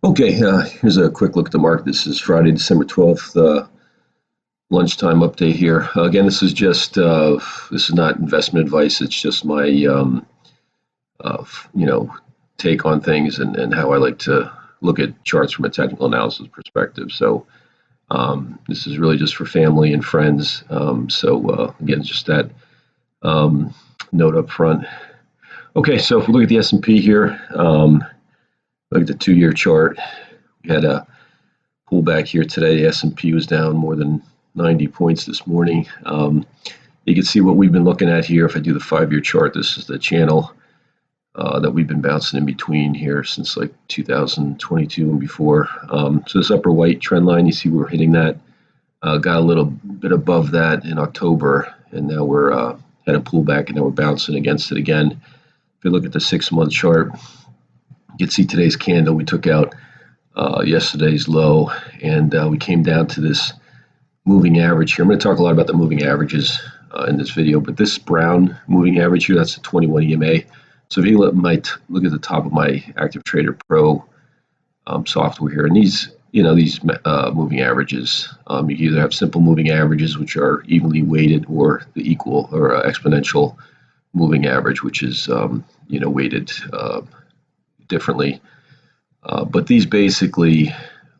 Okay, here's a quick look at the market. This is Friday, December 12th, lunchtime update here. Again, this is not investment advice. It's just my, you know, take on things and how I like to look at charts from a technical analysis perspective. So this is really just for family and friends. Again, just that um, note up front. Okay, so if we look at the S&P here, look at the 2-year chart. We had a pullback here today. The S&P was down more than 90 points this morning. You can see what we've been looking at here. If I do the 5-year chart, this is the channel that we've been bouncing in between here since like 2022 and before. So this upper white trend line, you see we're hitting that. Got a little bit above that in October, and now we're had a pullback, and now we're bouncing against it again. If you look at the 6-month chart, you can see today's candle. We took out yesterday's low, and we came down to this moving average here. I'm going to talk a lot about the moving averages in this video, but this brown moving average here, that's the 21 EMA. So if you look at the top of my Active Trader Pro software here, and these moving averages, you can either have simple moving averages, which are evenly weighted, or the equal or exponential moving average, which is weighted differently. But these basically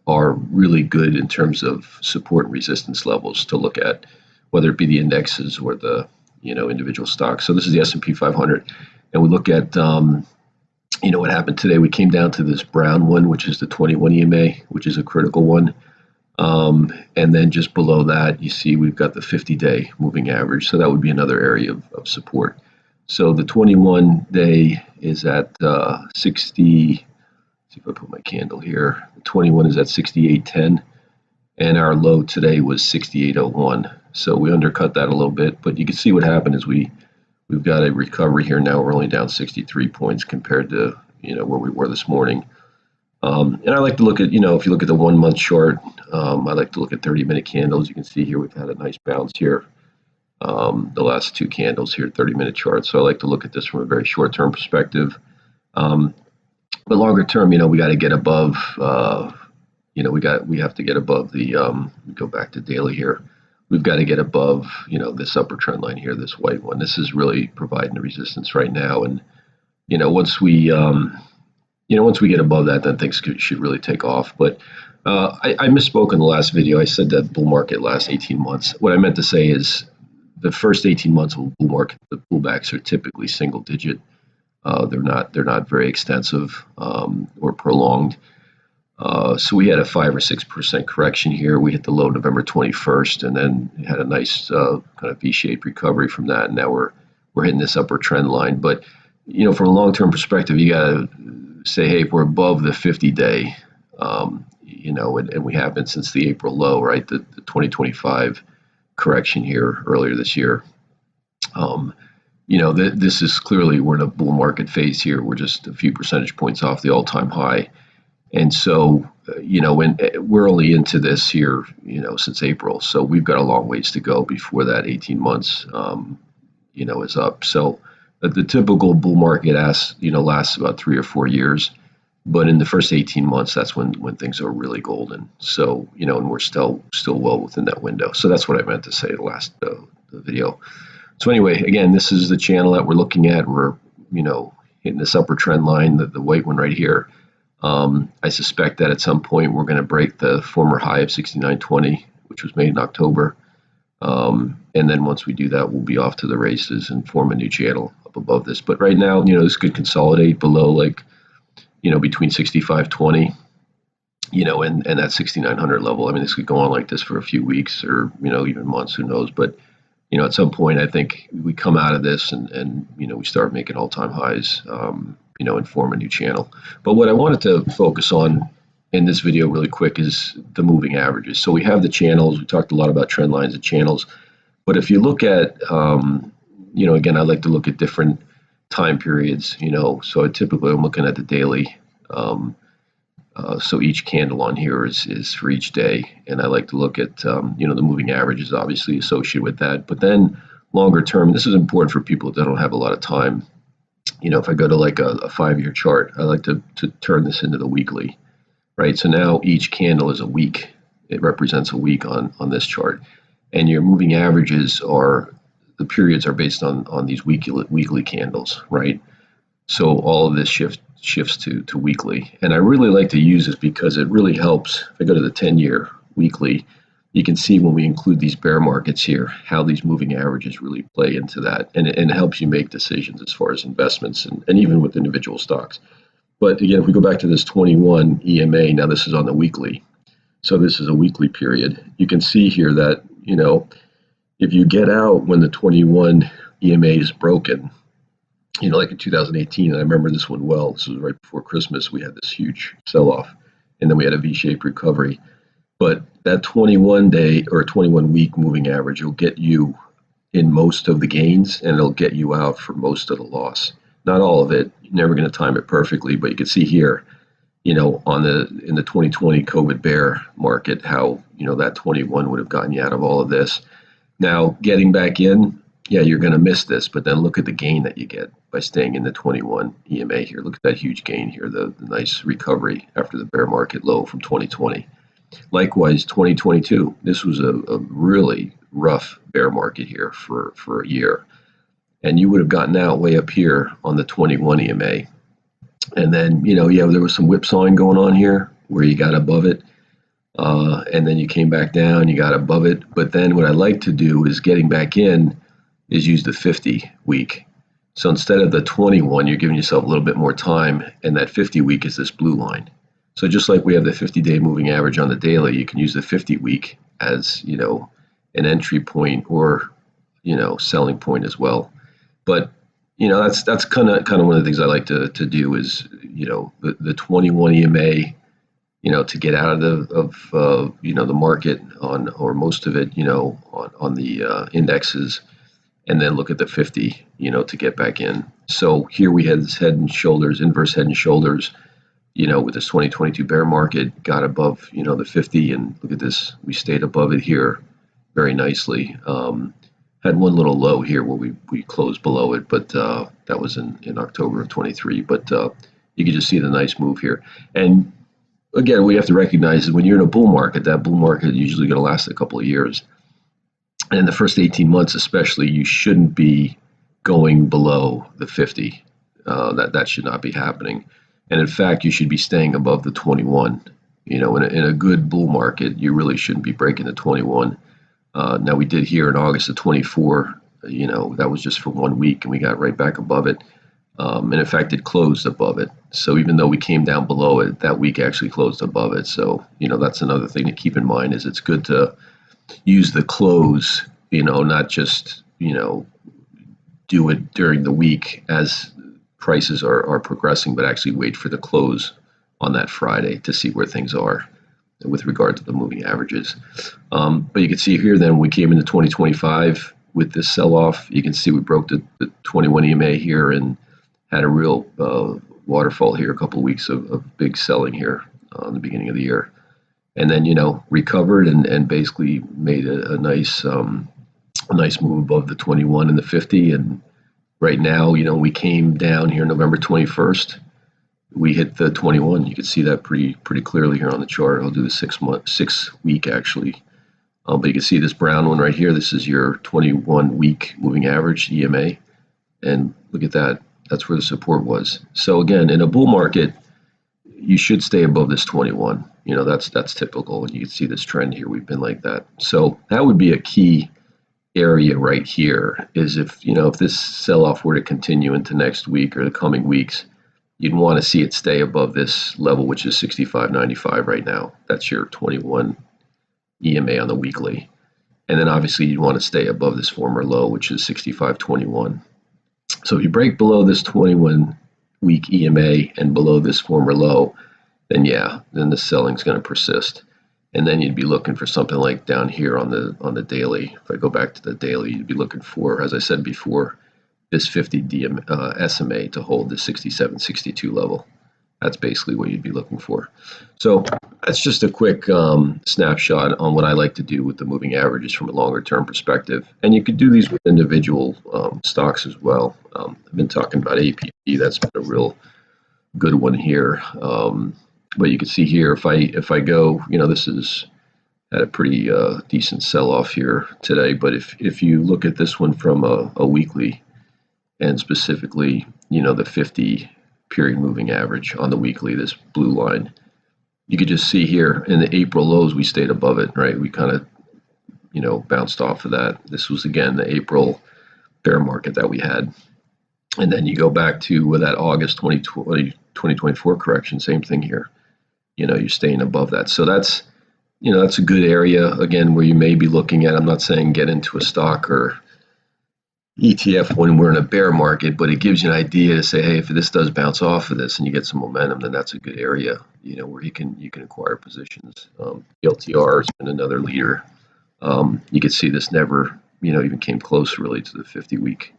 are really good in terms of support and resistance levels to look at, whether it be the indexes or the individual stocks. So this is the S&P 500, and we look at what happened today. We came down to this brown one, which is the 21 EMA, which is a critical one. And then just below that, you see we've got the 50-day moving average. So that would be another area of support. So the 21-day is at 60. See if I put my candle here. The 21 is at 68.10, and our low today was 68.01. So we undercut that a little bit, but you can see what happened is we've got a recovery here now. We're only down 63 points compared to where we were this morning. And I like to look at if you look at the 1-month chart, I like to look at 30-minute candles. You can see here we've had a nice bounce here. The last 2 candles here, 30-minute chart. So I like to look at this from a very short-term perspective. But longer term, we got to get above. We have to get above the. Go back to daily here. We've got to get above, this upper trend line here, this white one. This is really providing the resistance right now, and once we get above that, then things should really take off. But I misspoke in the last video. I said that bull market lasts 18 months. What I meant to say is the first 18 months of a bull market, the pullbacks are typically single digit. They're not very extensive or prolonged. So we had a 5 or 6% correction here. We hit the low November 21st, and then had a nice kind of V-shaped recovery from that. And now we're hitting this upper trend line. But from a long-term perspective, you got to say, hey, if we're above the 50-day, and we have been since the April low, right? The 2025 correction here earlier this year. This is clearly, we're in a bull market phase here. We're just a few percentage points off the all-time high. And so, we're only into this here, since April. So we've got a long ways to go before that 18 months, is up. So the typical bull market lasts about 3 or 4 years. But in the first 18 months, that's when things are really golden. So, and we're still well within that window. So that's what I meant to say the last the video. So anyway, again, this is the channel that we're looking at. We're, hitting this upper trend line, the white one right here. I suspect that at some point we're going to break the former high of 69.20, which was made in October. And then once we do that, we'll be off to the races and form a new channel up above this. But right now, this could consolidate below between 65.20, and that 6,900 level. I mean, this could go on like this for a few weeks or, even months, who knows. But at some point, I think we come out of this and we start making all-time highs, and form a new channel. But what I wanted to focus on in this video really quick is the moving averages. So we have the channels. We talked a lot about trend lines and channels. But if you look at, again, I like to look at different time periods, so typically I'm looking at the daily. So each candle on here is for each day, and I like to look at the moving averages obviously associated with that. But then longer term, this is important for people that don't have a lot of time. If I go to like a 5-year chart, I like to turn this into the weekly. right? So now each candle is a week. It represents a week on this chart. And your moving averages are, the periods are based on these weekly candles, right? So all of this shifts to weekly. And I really like to use this because it really helps. If I go to the 10-year weekly, you can see when we include these bear markets here, how these moving averages really play into that. And it helps you make decisions as far as investments and even with individual stocks. But again, if we go back to this 21 EMA, now this is on the weekly. So this is a weekly period. You can see here that, if you get out when the 21 EMA is broken, like in 2018, and I remember this one well, this was right before Christmas, we had this huge sell-off, and then we had a V-shaped recovery. But that 21-day or 21-week moving average will get you in most of the gains, and it'll get you out for most of the loss. Not all of it. You're never going to time it perfectly, but you can see here, in the 2020 COVID bear market, how that 21 would have gotten you out of all of this. Now, getting back in, yeah, you're going to miss this, but then look at the gain that you get by staying in the 21 EMA here. Look at that huge gain here, the nice recovery after the bear market low from 2020. Likewise, 2022, this was a really rough bear market here for a year. And you would have gotten out way up here on the 21 EMA. And then, there was some whipsawing going on here where you got above it. And then you came back down, you got above it. But then what I like to do is getting back in is use the 50 week. So instead of the 21, you're giving yourself a little bit more time. And that 50 week is this blue line. So just like we have the 50-day moving average on the daily, you can use the 50 week as, an entry point or, selling point as well. But, that's kind of one of the things I like to do is, the 21 EMA, to get out of the market on, or most of it, on the indexes, and then look at the 50, to get back in. So here we had this head and shoulders, inverse head and shoulders, with this 2022 bear market, got above, the 50, and look at this, we stayed above it here very nicely. Had one little low here where we closed below it, but that was in October of 23. But you can just see the nice move here. And again, we have to recognize that when you're in a bull market, that bull market is usually going to last a couple of years. And in the first 18 months especially, you shouldn't be going below the 50. That should not be happening. And in fact, you should be staying above the 21. In a good bull market, you really shouldn't be breaking the 21. Now we did here in August of 24, that was just for 1 week, and we got right back above it. And in fact, it closed above it. So even though we came down below it, that week actually closed above it. So, that's another thing to keep in mind is it's good to use the close, not just, do it during the week as prices are progressing, but actually wait for the close on that Friday to see where things are with regard to the moving averages. But you can see here then we came into 2025 with this sell-off. You can see we broke the 21 EMA here and had a real waterfall here, a couple of weeks of big selling here in the beginning of the year. And then, recovered and basically made a nice move above the 21 and the 50. And right now, we came down here November 21st. We hit the 21. You can see that pretty clearly here on the chart. I'll do the 6 week actually. But you can see this brown one right here. This is your 21 week moving average EMA. And look at that. That's where the support was. So again, in a bull market, you should stay above this 21. That's typical. And you can see this trend here. We've been like that. So that would be a key area right here is if this sell-off were to continue into next week or the coming weeks, you'd want to see it stay above this level, which is 65.95 right now. That's your 21 EMA on the weekly. And then obviously you'd want to stay above this former low, which is 65.21. So if you break below this 21 week EMA and below this former low, then the selling's going to persist. And then you'd be looking for something like down here on the daily. If I go back to the daily, you'd be looking for, as I said before, this 50 SMA to hold the 67.62 level. That's basically what you'd be looking for. So that's just a quick snapshot on what I like to do with the moving averages from a longer term perspective. And you could do these with individual stocks as well. I've been talking about APP. That's been a real good one here. But you can see here, if I go, this is had a pretty decent sell-off here today. But if you look at this one from a weekly, and specifically, the 50 period moving average on the weekly, this blue line, you could just see here in the April lows, we stayed above it, right? We kind of, bounced off of that. This was, again, the April bear market that we had. And then you go back to that August 2020, 2024 correction, same thing here. You're staying above that. So that's a good area, again, where you may be looking at. I'm not saying get into a stock or ETF when we're in a bear market, but it gives you an idea to say, hey, if this does bounce off of this and you get some momentum, then that's a good area, where you can acquire positions. LTR has been another leader. You can see this never, even came close really to the 50-week.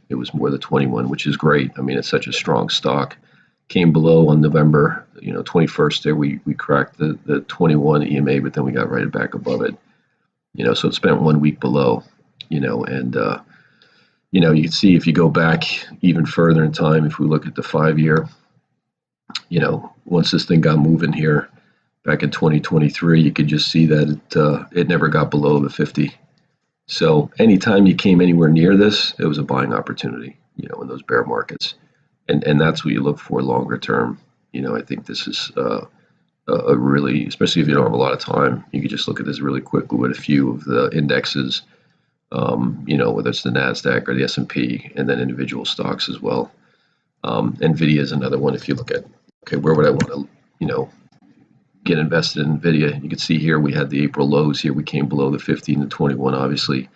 It was more the 21, which is great. I mean, it's such a strong stock. Came below on November, 21st there. We cracked the 21 EMA, but then we got right back above it. So it spent 1 week below, and you can see if you go back even further in time, if we look at the 5-year, once this thing got moving here back in 2023, you could just see that it never got below the 50. So anytime you came anywhere near this, it was a buying opportunity, in those bear markets. And that's what you look for longer term. I think this is a really, especially if you don't have a lot of time, you can just look at this really quickly with a few of the indexes, whether it's the NASDAQ or the S&P, and then individual stocks as well. NVIDIA is another one. If you look at, okay, where would I want to, get invested in NVIDIA? You can see here we had the April lows here. We came below the 15 and 21, obviously,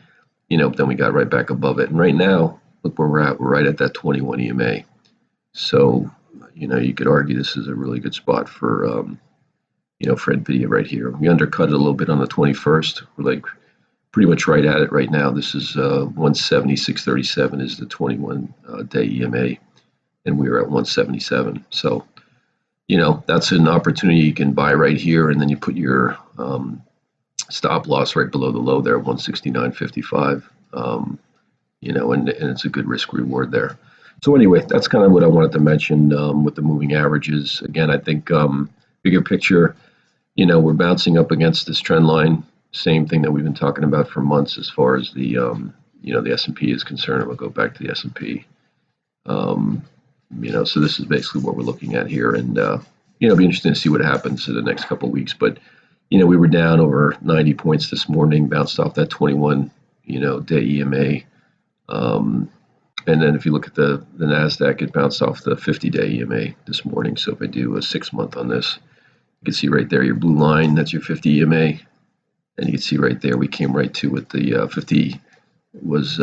but then we got right back above it. And right now, look where we're at. We're right at that 21 EMA. So, you could argue this is a really good spot for, for NVIDIA right here. We undercut it a little bit on the 21st. We're like pretty much right at it right now. This is 176.37 is the 21-day EMA, and we are at 177. So, that's an opportunity you can buy right here, and then you put your stop loss right below the low there, 169.55. And it's a good risk reward there. So anyway, that's kind of what I wanted to mention with the moving averages. Again, I think bigger picture, we're bouncing up against this trend line. Same thing that we've been talking about for months as far as the the S&P is concerned. We'll go back to the S&P. So this is basically what we're looking at here, and it'll be interesting to see what happens in the next couple of weeks. But we were down over 90 points this morning, bounced off that 21 day EMA. And then if you look at the NASDAQ, it bounced off the 50-day EMA this morning. So if I do a 6-month on this, you can see right there your blue line, that's your 50 EMA. And you can see right there, we came right to it. The 50 was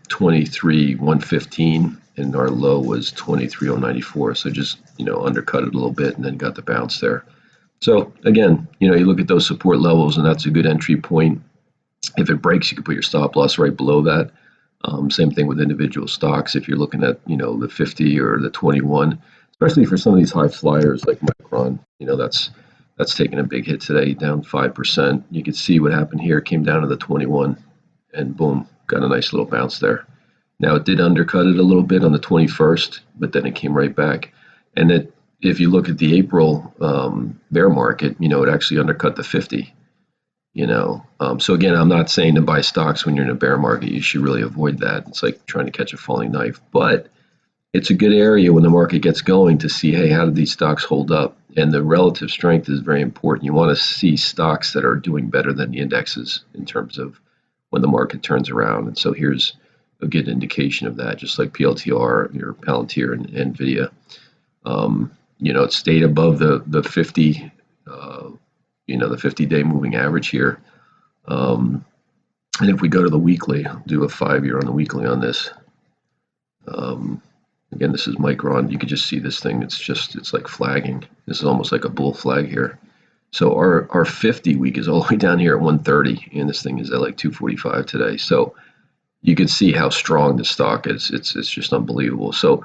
23,115, and our low was 23,094. So just, undercut it a little bit and then got the bounce there. So again, you look at those support levels, and that's a good entry point. If it breaks, you can put your stop loss right below that. Same thing with individual stocks. If you're looking at, the 50 or the 21, especially for some of these high flyers like Micron, that's taken a big hit today, down 5%. You can see what happened here. It came down to the 21, and boom, got a nice little bounce there. Now it did undercut it a little bit on the 21st, but then it came right back. And if you look at the April bear market, it actually undercut the 50. So again, I'm not saying to buy stocks when you're in a bear market. You should really avoid that. It's like trying to catch a falling knife. But it's a good area when the market gets going to see, hey, how do these stocks hold up? And the relative strength is very important. You want to see stocks that are doing better than the indexes in terms of when the market turns around. And so here's a good indication of that, just like PLTR, your Palantir and NVIDIA. It stayed above the 50, the 50-day moving average here. And if we go to the weekly, I'll do a 5-year on the weekly on this. Again, this is Micron. You can just see this thing. It's like flagging. This is almost like a bull flag here. So our 50 week is all the way down here at 130, and this thing is at like 245 today. So you can see how strong the stock is. It's just unbelievable. So,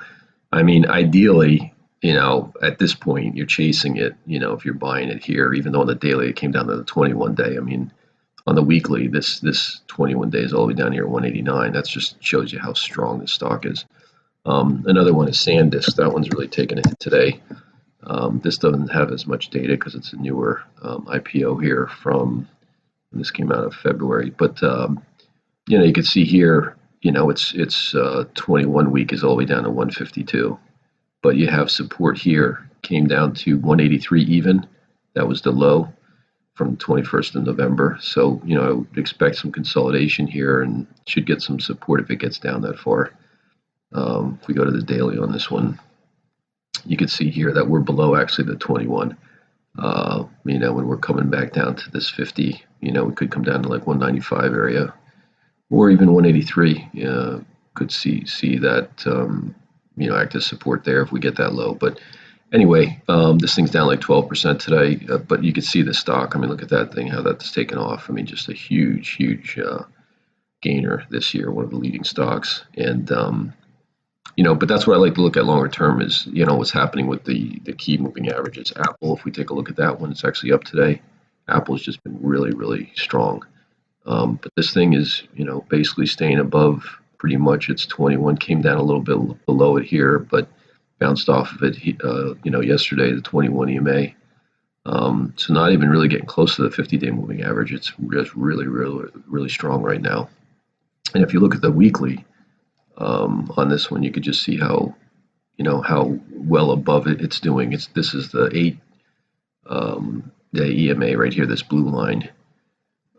I mean, ideally, at this point, you're chasing it, if you're buying it here, even though on the daily it came down to the 21 day. I mean, on the weekly, this 21 days all the way down here at 189. That just shows you how strong this stock is. Another one is SanDisk. That one's really taken a hit today. This doesn't have as much data because it's a newer IPO here from, this came out of February. But you can see here, it's 21 week is all the way down to 152, but you have support here, came down to 183 even. That was the low from 21st of November. So, I would expect some consolidation here and should get some support if it gets down that far. If we go to the daily on this one, you can see here that we're below actually the 21. When we're coming back down to this 50, we could come down to like 195 area or even 183. Could see that, act as support there if we get that low. But anyway, this thing's down like 12% today, but you can see the stock. I mean, look at that thing, how that's taken off. I mean, just a huge gainer this year, one of the leading stocks. And, but that's what I like to look at longer term is, what's happening with the key moving averages. Apple, if we take a look at that one, it's actually up today. Apple's just been really, really strong. But this thing is, basically staying above pretty much. It's 21, came down a little bit below it here, but bounced off of it, yesterday, the 21 EMA. So not even really getting close to the 50-day moving average. It's just really, really, really strong right now. And if you look at the weekly on this one, you could just see how well above it's doing. This is the 8-day EMA right here, this blue line.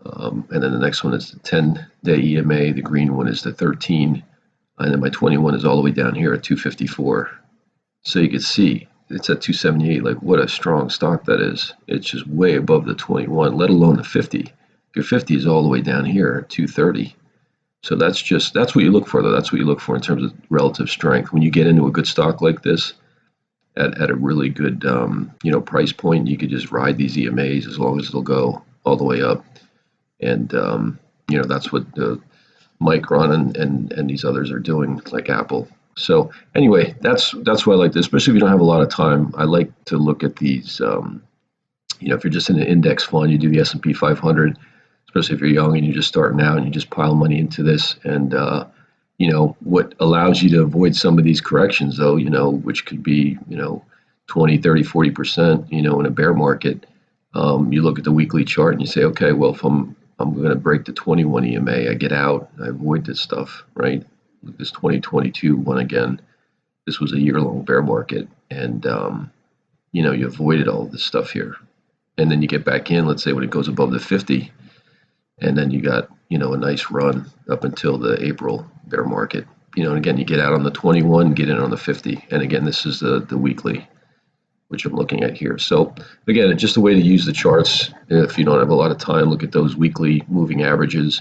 And then the next one is the 10-day EMA. The green one is the 13. And then my 21 is all the way down here at 254. So you can see it's at 278. Like, what a strong stock that is. It's just way above the 21, let alone the 50. Your 50 is all the way down here at 230. So that's what you look for, though. That's what you look for in terms of relative strength. When you get into a good stock like this at a really good price point, you could just ride these EMAs as long as they'll go all the way up. And that's what Micron and these others are doing, like Apple. So anyway, that's why I like this, especially if you don't have a lot of time. I like to look at these. If you're just in an index fund, you do the S&P 500, especially if you're young and you're just starting out and you just pile money into this. And what allows you to avoid some of these corrections, though, which could be 20, 30, 40%, in a bear market. You look at the weekly chart and you say, okay, well, if I'm going to break the 21 EMA, I get out, I avoid this stuff, right? This 2022 one again, this was a year-long bear market, and you avoided all of this stuff here, and then you get back in, let's say when it goes above the 50, and then you got a nice run up until the April bear market, and again you get out on the 21, get in on the 50, and again this is the weekly, which I'm looking at here. So again, just a way to use the charts. If you don't have a lot of time, look at those weekly moving averages.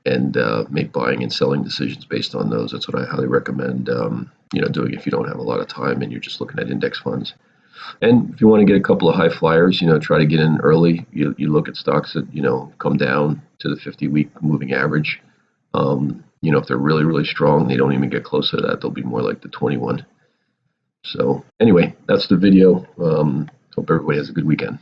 And make buying and selling decisions based on those. That's what I highly recommend, doing if you don't have a lot of time and you're just looking at index funds. And if you want to get a couple of high flyers, try to get in early. You look at stocks that, come down to the 50-week moving average. If they're really, really strong, they don't even get close to that. They'll be more like the 21. So anyway, that's the video. Hope everybody has a good weekend.